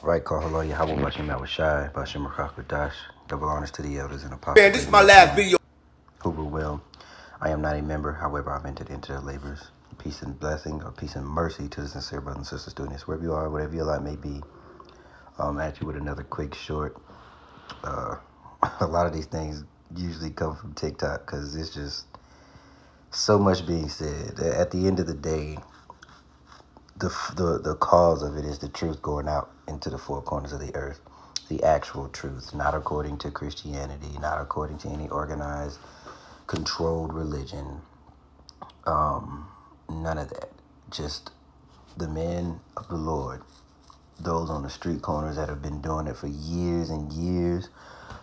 Right, call hello, Yahweh Bashim Awashai, Bashim Rakakadash, double honors to the elders and apostles. Man, this is my last video. Who will. I am not a member, however, I've entered into their labors. Peace and blessing, or peace and mercy to the sincere brothers and sisters doing this, wherever you are, whatever your life may be. At you with another quick, short. A lot of these things usually come from TikTok because it's just so much being said. At the end of the day, the cause of it is the truth going out into the four corners of the earth. The actual truth, not according to Christianity, not according to any organized, controlled religion. None of that. Just the men of the Lord, those on the street corners that have been doing it for years and years,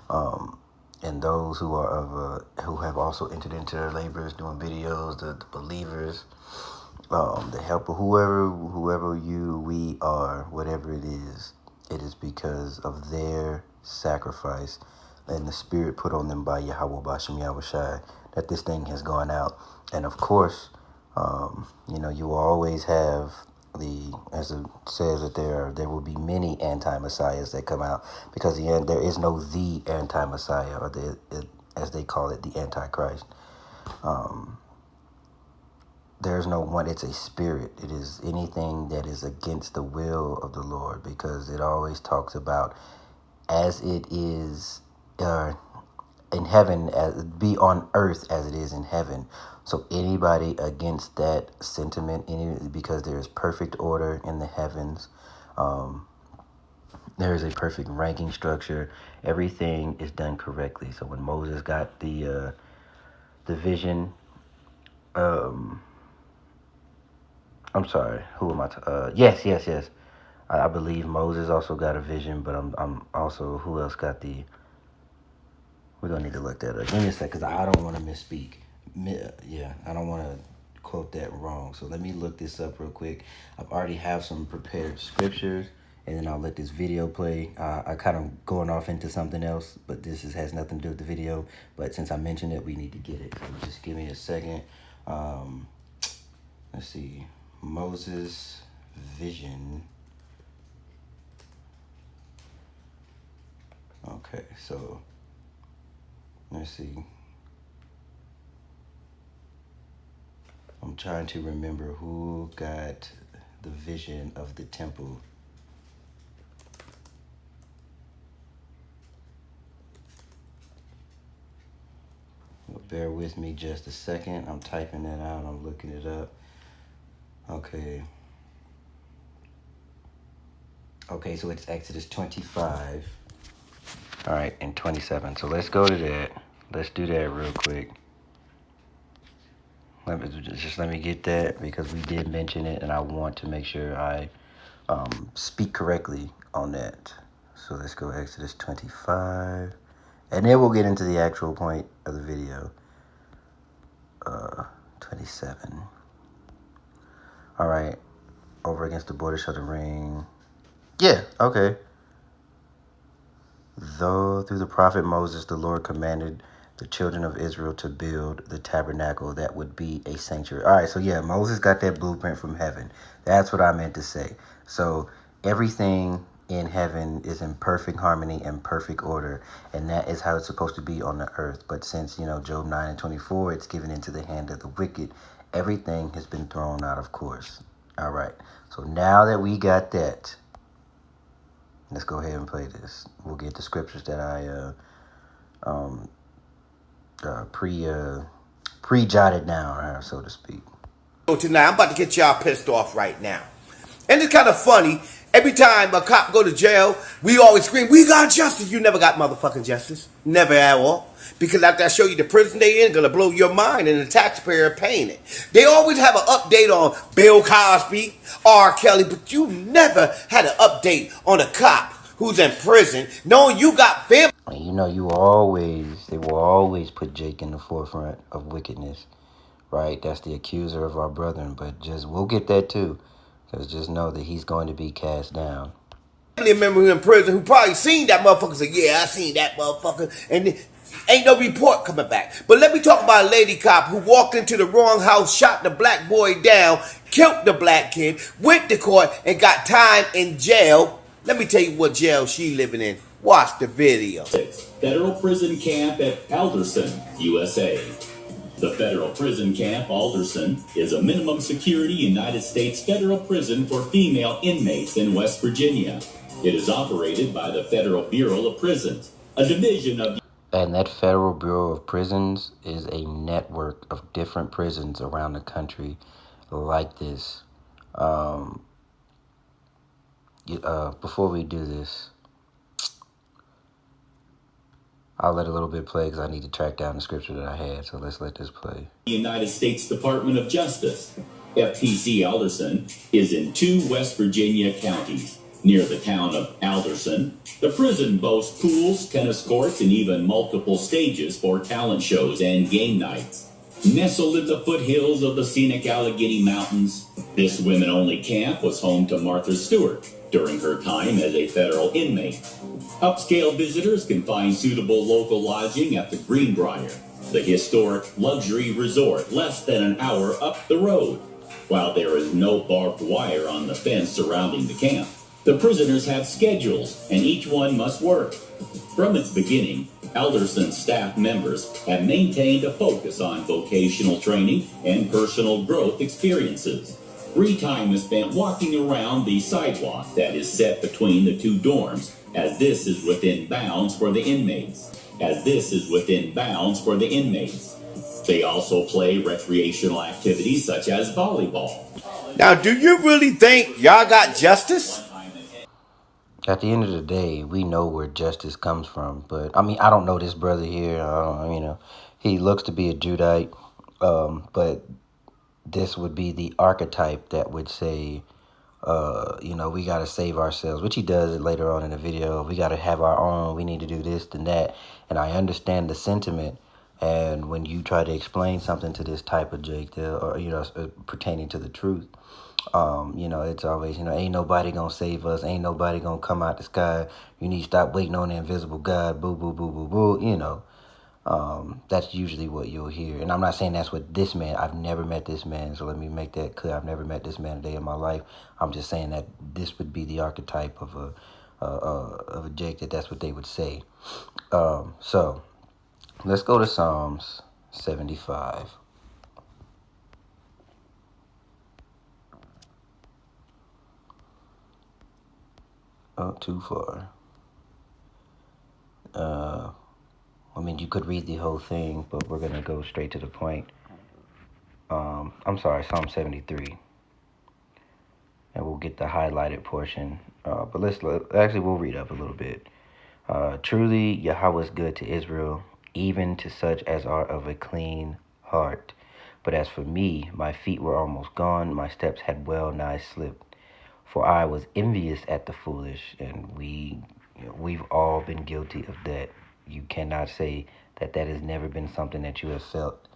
and those who are who have also entered into their labors, doing videos, the believers, the helper, whoever we are, whatever it is because of their sacrifice and the spirit put on them by Yahweh Bashim Yahushai that this thing has gone out. And of course, you will always have as it says that there will be many anti-messiahs that come out, because there is no the anti-messiah, or as they call it, the antichrist. There's no one. It's a spirit. It is anything that is against the will of the Lord, because it always talks about as it is in heaven, be on earth as it is in heaven. So anybody against that sentiment, because there is perfect order in the heavens, there is a perfect ranking structure. Everything is done correctly. So when Moses got the vision, I'm sorry, who am I? Yes. I believe Moses also got a vision, but I'm also, who else got the? We're gonna need to look that up. Give me a sec, because I don't want to misspeak. Yeah, I don't want to quote that wrong. So let me look this up real quick. I've already have some prepared scriptures, and then I'll let this video play. I kind of going off into something else, but this has nothing to do with the video. But since I mentioned it, we need to get it. So just give me a second. Let's see. Moses vision. Okay, so let's see. I'm trying to remember who got the vision of the temple. Well, bear with me just a second. I'm typing that out. I'm looking it up. Okay, so it's Exodus 25. All right, and 27. So let's go to that. Let's do that real quick. Let me get that, because we did mention it, and I want to make sure I speak correctly on that. So let's go Exodus 25, and then we'll get into the actual point of the video. 27. All right, over against the border shall the ring. Yeah, okay. Though through the prophet Moses the Lord commanded the children of Israel to build the tabernacle that would be a sanctuary. All right, so yeah, Moses got that blueprint from heaven. That's what I meant to say. So everything in heaven is in perfect harmony and perfect order, and that is how it's supposed to be on the earth. But since, Job 9 and 24, it's given into the hand of the wicked, everything has been thrown out of course. All right, so now that we got that, let's go ahead and play this. We'll get the scriptures that I pre-jotted down, so to speak. So tonight, I'm about to get y'all pissed off right now. And it's kind of funny. Every time a cop go to jail, we always scream, we got justice. You never got motherfucking justice. Never at all. Because after I show you the prison they in, gonna blow your mind, and the taxpayer paying it. They always have an update on Bill Cosby, R. Kelly, but you never had an update on a cop who's in prison, knowing you got family. They will always put Jake in the forefront of wickedness, right? That's the accuser of our brethren, but we'll get that too, because just know that he's going to be cast down. Family member who in prison who probably seen that motherfucker say, yeah, I seen that motherfucker, and ain't no report coming back. But let me talk about a lady cop who walked into the wrong house, shot the black boy down, killed the black kid, went to court, and got time in jail Let me tell you what jail she living in. Watch the video. Federal prison camp at Alderson, USA. The federal prison camp, Alderson, is a minimum security United States federal prison for female inmates in West Virginia. It is operated by the Federal Bureau of Prisons, a division of... And that Federal Bureau of Prisons is a network of different prisons around the country like this. Before we do this, I'll let a little bit play because I need to track down the scripture that I had. So let's let this play. The United States Department of Justice, FTC Alderson, is in 2 West Virginia counties. Near the town of Alderson, the prison boasts pools, tennis courts, and even multiple stages for talent shows and game nights. Nestled in the foothills of the scenic Allegheny Mountains, this women-only camp was home to Martha Stewart during her time as a federal inmate. Upscale visitors can find suitable local lodging at the Greenbrier, the historic luxury resort less than an hour up the road. While there is no barbed wire on the fence surrounding the camp, the prisoners have schedules and each one must work. From its beginning, Alderson staff members have maintained a focus on vocational training and personal growth experiences. Free time is spent walking around the sidewalk that is set between the 2 dorms, as this is within bounds for the inmates. They also play recreational activities such as volleyball. Now, do you really think y'all got justice? At the end of the day, we know where justice comes from. But, I mean, I don't know this brother here. He looks to be a Judite. But this would be the archetype that would say, we got to save ourselves, which he does it later on in the video. We got to have our own. We need to do this and that. And I understand the sentiment. And when you try to explain something to this type of Jake, pertaining to the truth, it's always, ain't nobody gonna save us. Ain't nobody gonna come out the sky. You need to stop waiting on the invisible God. Boo, boo, boo, boo, boo. That's usually what you'll hear. And I'm not saying that's what this man, I've never met this man. So let me make that clear. I've never met this man a day in my life. I'm just saying that this would be the archetype of a Jake, that's what they would say. So let's go to Psalms 75. Oh, too far. You could read the whole thing, but we're going to go straight to the point. I'm sorry, Psalm 73. And we'll get the highlighted portion. But we'll read up a little bit. Truly, Yahweh is good to Israel, even to such as are of a clean heart. But as for me, my feet were almost gone, my steps had well nigh slipped. For I was envious at the foolish, and we've all been guilty of that. You cannot say that has never been something that you have felt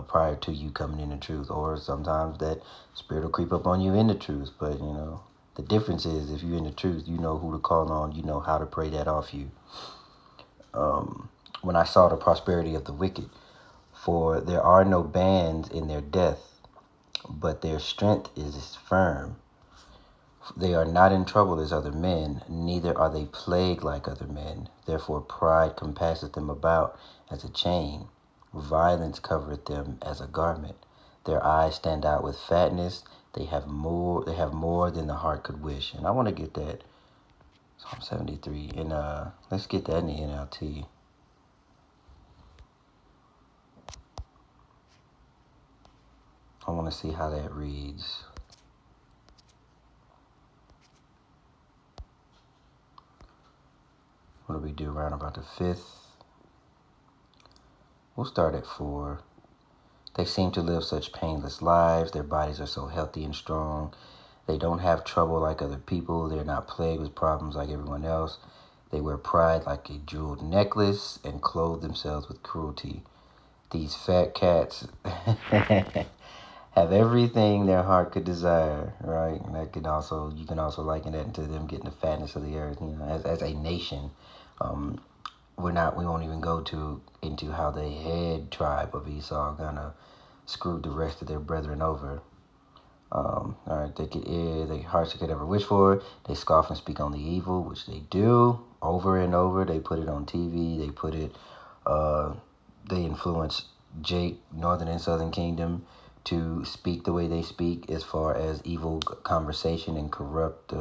prior to you coming in the truth, or sometimes that spirit will creep up on you in the truth. But the difference is, if you're in the truth, you know who to call on, you know how to pray that off you. When I saw the prosperity of the wicked, for there are no bands in their death, but their strength is firm. They are not in trouble as other men, neither are they plagued like other men. Therefore pride compasseth them about as a chain. Violence covereth them as a garment. Their eyes stand out with fatness. They have more than the heart could wish. And I want to get that. Psalm 73. And let's get that in the NLT. I want to see how that reads. What do we do around about the 5th? We'll start at 4. They seem to live such painless lives. Their bodies are so healthy and strong. They don't have trouble like other people. They're not plagued with problems like everyone else. They wear pride like a jeweled necklace and clothe themselves with cruelty. These fat cats have everything their heart could desire, right? And you can also liken that to them getting the fatness of the earth. As a nation, we won't even go into how the head tribe of Esau gonna screwed the rest of their brethren over. All right, their hearts could ever wish for. They scoff and speak on the evil, which they do over and over. They put it on TV. They put it. They influence Jake, Northern and Southern Kingdom, to speak the way they speak, as far as evil conversation and corrupt.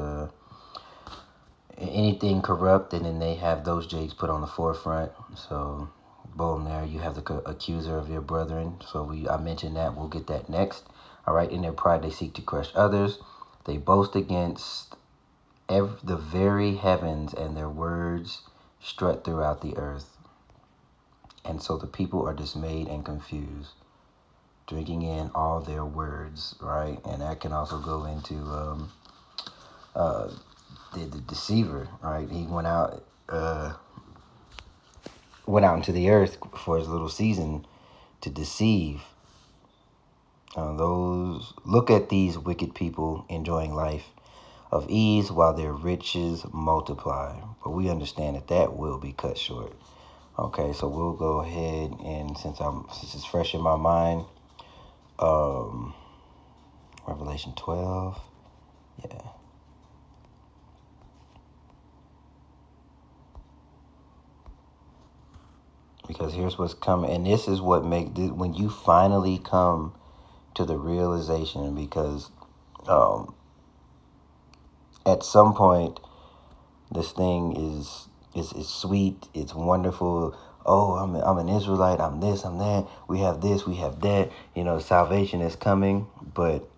Anything corrupt, and then they have those Jakes put on the forefront. So, boom, there you have the accuser of your brethren. So I mentioned that. We'll get that next. All right, in their pride, they seek to crush others. They boast against the very heavens, and their words strut throughout the earth. And so the people are dismayed and confused, drinking in all their words, right? And that can also go into the deceiver, right? He went out into the earth for his little season to deceive. Look at these wicked people enjoying life of ease while their riches multiply. But we understand that will be cut short. Okay, so we'll go ahead, and since it's fresh in my mind, Revelation 12, yeah. Because here's what's coming, and this is what when you finally come to the realization, because at some point this thing is sweet, it's wonderful. Oh, I'm an Israelite, I'm this, I'm that, we have this, we have that, salvation is coming. But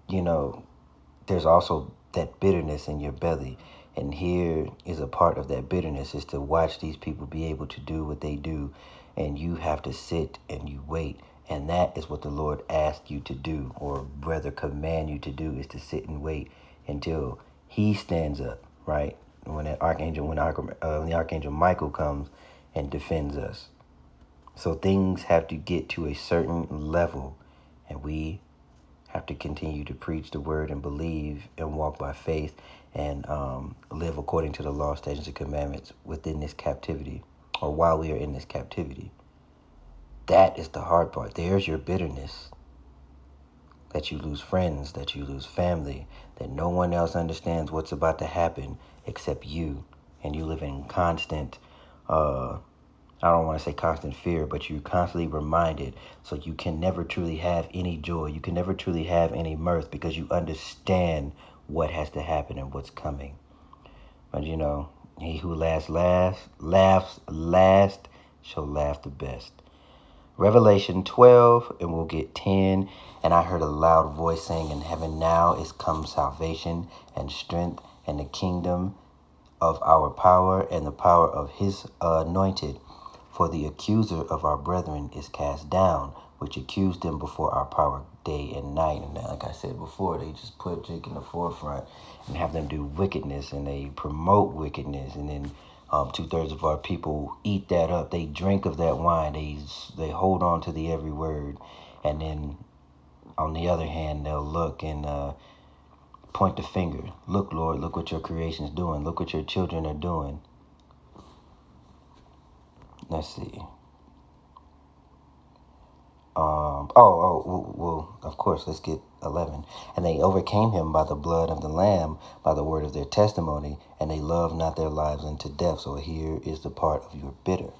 there's also that bitterness in your belly. And here is a part of that bitterness, is to watch these people be able to do what they do. And you have to sit and you wait. And that is what the Lord asked you to do, or rather command you to do, is to sit and wait until he stands up, right? When the Archangel Michael comes and defends us. So things have to get to a certain level, and we have to continue to preach the word and believe and walk by faith and live according to the law, statutes, and commandments within this captivity, or while we are in this captivity. That is the hard part. There's your bitterness. That you lose friends, that you lose family, that no one else understands what's about to happen except you. And you live in constant, I don't want to say constant fear, but you're constantly reminded. So you can never truly have any joy. You can never truly have any mirth, because you understand what has to happen and what's coming. But he who laughs last shall laugh the best. Revelation 12, and we'll get 10. And I heard a loud voice saying in heaven, now is come salvation and strength and the kingdom of our power and the power of his anointed. For the accuser of our brethren is cast down, which accused them before our power day and night. And like I said before, they just put Jake in the forefront and have them do wickedness, and they promote wickedness. And then 2/3 of our people eat that up. They drink of that wine. They hold on to the every word. And then on the other hand, they'll look and point the finger. Look, Lord, look what your creation is doing. Look what your children are doing. Let's see. Well, of course, let's get 11. And they overcame him by the blood of the Lamb, by the word of their testimony, and they loved not their lives unto death. So here is the part of you're bitter.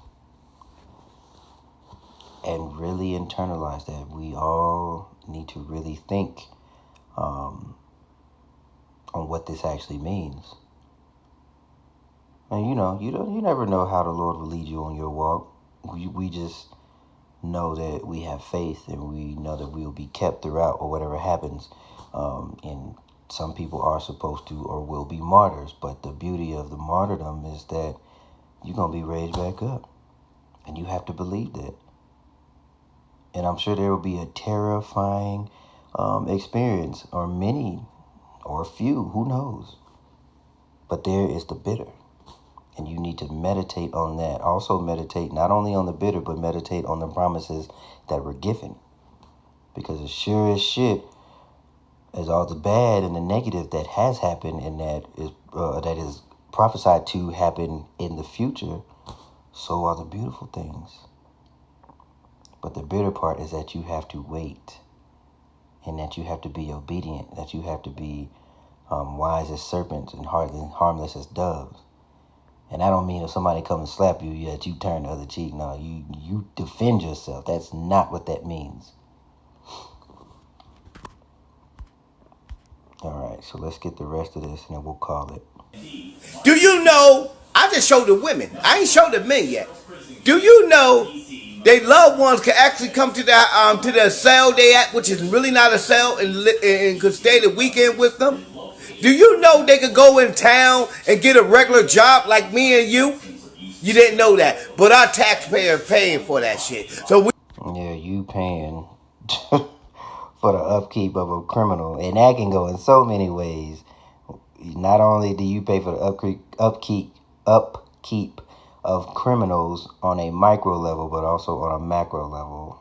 And really internalize that. We all need to really think on what this actually means. And you never know how the Lord will lead you on your walk. We just know that we have faith, and we know that we will be kept throughout, or whatever happens. And some people are supposed to or will be martyrs, but the beauty of the martyrdom is that you're going to be raised back up, and you have to believe that. And I'm sure there will be a terrifying experience, or many, or few, who knows. But there is the bitter. And you need to meditate on that. Also meditate not only on the bitter, but meditate on the promises that were given. Because as sure as shit as all the bad and the negative that has happened, and that is prophesied to happen in the future, so are the beautiful things. But the bitter part is that you have to wait. and that you have to be obedient, that you have to be wise as serpents and harmless as doves. And I don't mean if somebody comes and slap you, that you turn the other cheek. No, you defend yourself. That's not what that means. All right, so let's get the rest of this, and then we'll call it. Do you know? I just showed the women. I ain't showed the men yet. Do you know their loved ones can actually come to their cell they at, which is really not a cell, and could stay the weekend with them? Do you know they could go in town and get a regular job like me and you? You didn't know that, but our taxpayers paying for that shit. So Yeah, you paying for the upkeep of a criminal, and that can go in so many ways. Not only do you pay for the upkeep of criminals on a micro level, but also on a macro level,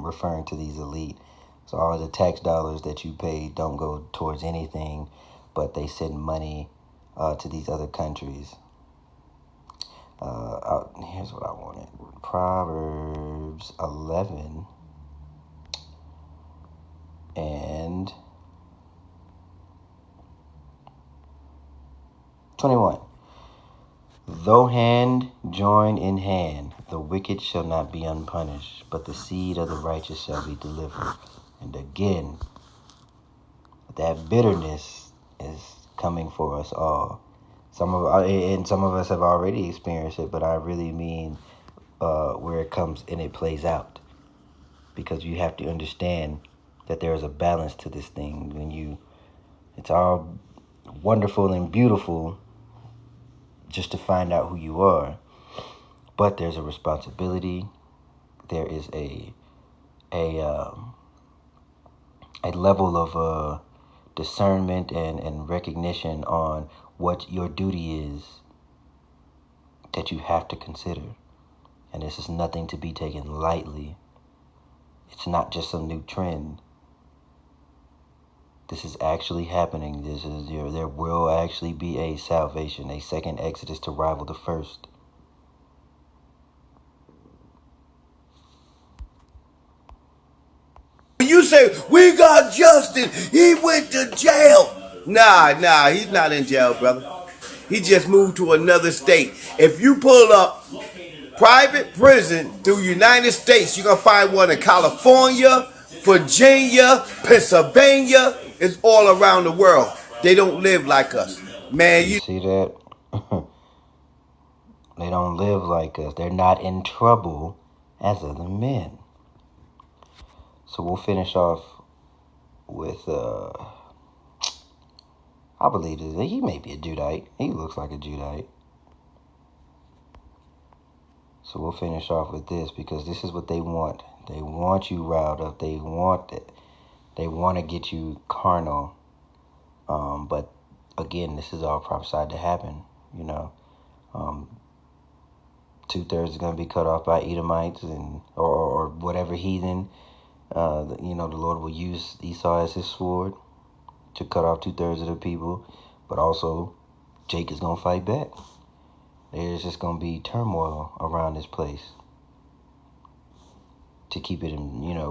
referring to these elite. So all the tax dollars that you pay don't go towards anything, but they send money to these other countries. Here's what I wanted. Proverbs 11 and 21. Though hand join in hand, the wicked shall not be unpunished, but the seed of the righteous shall be delivered. And again, that bitterness is coming for us all. Some of us have already experienced it, but I really mean where it comes and it plays out. Because you have to understand that there is a balance to this thing. It's all wonderful and beautiful just to find out who you are, but there's a responsibility. There is a level of discernment and recognition on what your duty is that you have to consider. And this is nothing to be taken lightly. It's not just some new trend. This is actually happening. There will actually be a salvation, a second Exodus to rival the first. when you say, we got Justin, he went to jail. Nah, he's not in jail, brother. He just moved to another state. If you pull up private prison through United States, you're going to find one in California, Virginia, Pennsylvania. It's all around the world. They don't live like us. Man, You see that? They don't live like us. They're not in trouble as other men. So we'll finish off with, I believe he may be a Judite. He looks like a Judite. So we'll finish off with this because this is what they want. They want you riled up. They want to get you carnal. But again, this is all prophesied to happen. 2/3 is going to be cut off by Edomites or whatever heathen. The Lord will use Esau as his sword to cut off 2/3 of the people. But also, Jake is going to fight back. There's just going to be turmoil around this place. To keep it,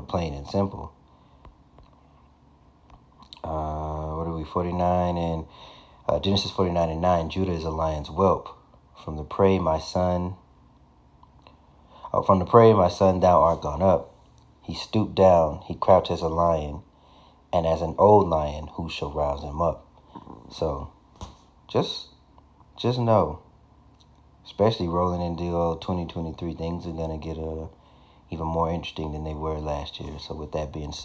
plain and simple. What are we, 49 and Genesis 49:9. Judah is a lion's whelp. From the prey, my son, thou art gone up. He stooped down, he crouched as a lion, and as an old lion, who shall rouse him up? So, just know, especially rolling into 2023, things are going to get even more interesting than they were last year. So with that being said,